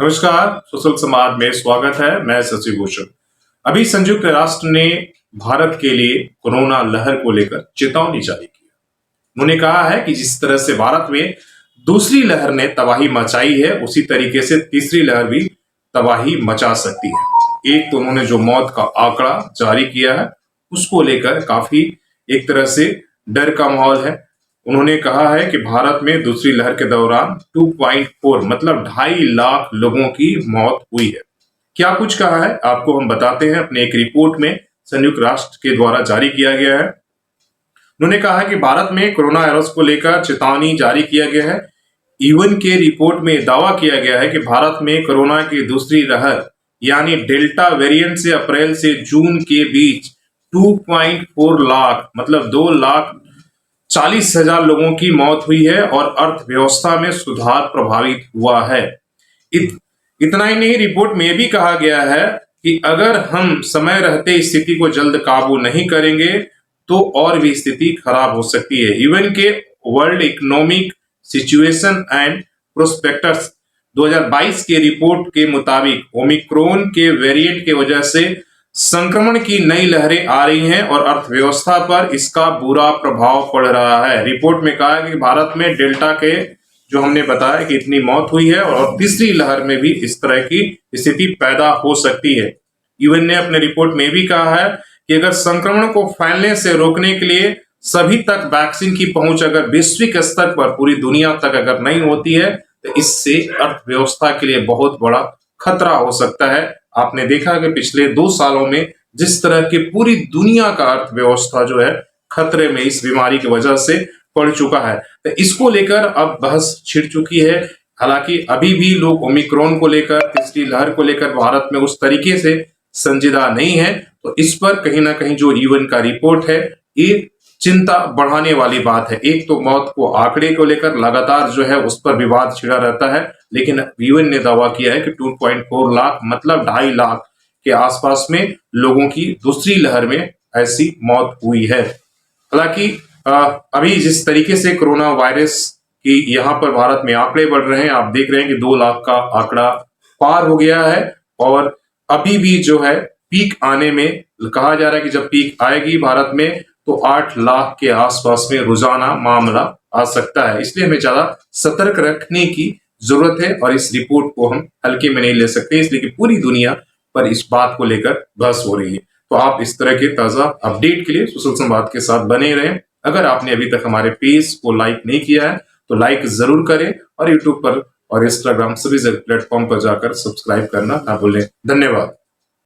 नमस्कार, सोशल समाज में स्वागत है। मैं शशि भूषण। अभी संयुक्त राष्ट्र ने भारत के लिए कोरोना लहर को लेकर चेतावनी जारी की। उन्होंने कहा है कि जिस तरह से भारत में दूसरी लहर ने तबाही मचाई है, उसी तरीके से तीसरी लहर भी तबाही मचा सकती है। एक तो उन्होंने जो मौत का आंकड़ा जारी किया है, उसको लेकर काफी एक तरह से डर का माहौल है। उन्होंने कहा है कि भारत में दूसरी लहर के दौरान 2.4 मतलब 2.5 लाख लोगों की मौत हुई है। क्या कुछ कहा है आपको हम बताते हैं। अपने एक रिपोर्ट में संयुक्त राष्ट्र के द्वारा जारी किया गया है। उन्होंने कहा है कि भारत में कोरोना वायरस को लेकर चेतावनी जारी किया गया है। यूएन के रिपोर्ट में दावा किया गया है कि भारत में कोरोना की दूसरी लहर यानी डेल्टा वेरिएंट से अप्रैल से जून के बीच 2.4 लाख मतलब 2,40,000 लोगों की मौत हुई है और अर्थव्यवस्था में सुधार प्रभावित हुआ है। इतना ही नहीं, रिपोर्ट में भी कहा गया है कि अगर हम समय रहते स्थिति को जल्द काबू नहीं करेंगे तो और भी स्थिति खराब हो सकती है। यूएन के world economic situation and prospectus 2022 के रिपोर्ट के मुताबिक ओमिक्रॉन के वेरिएंट की वजह से संक्रमण की नई लहरें आ रही हैं और अर्थव्यवस्था पर इसका बुरा प्रभाव पड़ रहा है। रिपोर्ट में कहा है कि भारत में डेल्टा के जो हमने बताया कि इतनी मौत हुई है और तीसरी लहर में भी इस तरह की स्थिति पैदा हो सकती है। यूएन ने अपने रिपोर्ट में भी कहा है कि अगर संक्रमण को फैलने से रोकने के लिए सभी तक वैक्सीन की पहुंच अगर वैश्विक स्तर पर पूरी दुनिया तक अगर नहीं होती है तो इससे अर्थव्यवस्था के लिए बहुत बड़ा खतरा हो सकता है। आपने देखा कि पिछले 2 सालों में जिस तरह की पूरी दुनिया का अर्थव्यवस्था जो है खतरे में इस बीमारी की वजह से पड़ चुका है, तो इसको लेकर अब बहस छिड़ चुकी है। हालांकि अभी भी लोग ओमिक्रॉन को लेकर, तीसरी लहर को लेकर भारत में उस तरीके से संजीदा नहीं है। तो इस पर कहीं ना कहीं जो यूएन का रिपोर्ट है ये चिंता बढ़ाने वाली बात है। एक तो मौत को आंकड़े को लेकर लगातार जो है उस पर विवाद छिड़ा रहता है, लेकिन यूएन ने दावा किया है कि 2.4 लाख मतलब 2.5 लाख के आसपास में लोगों की दूसरी लहर में ऐसी मौत हुई है। हालांकि अभी जिस तरीके से कोरोना वायरस की यहाँ पर भारत में आंकड़े बढ़ रहे हैं, आप देख रहे हैं कि 2 लाख का आंकड़ा पार हो गया है और अभी भी जो है पीक आने में कहा जा रहा है कि जब पीक आएगी भारत में तो 8 लाख के आसपास में रोजाना मामला आ सकता है। इसलिए हमें ज्यादा सतर्क रखने की जरूरत है और इस रिपोर्ट को हम हल्के में नहीं ले सकते, इसलिए कि पूरी दुनिया पर इस बात को लेकर बहस हो रही है। तो आप इस तरह के ताजा अपडेट के लिए सोशल संवाद के साथ बने रहें। अगर आपने अभी तक हमारे पेज को लाइक नहीं किया है तो लाइक जरूर करें और यूट्यूब पर और इंस्टाग्राम सभी प्लेटफॉर्म पर जाकर सब्सक्राइब करना ना भूलें। धन्यवाद।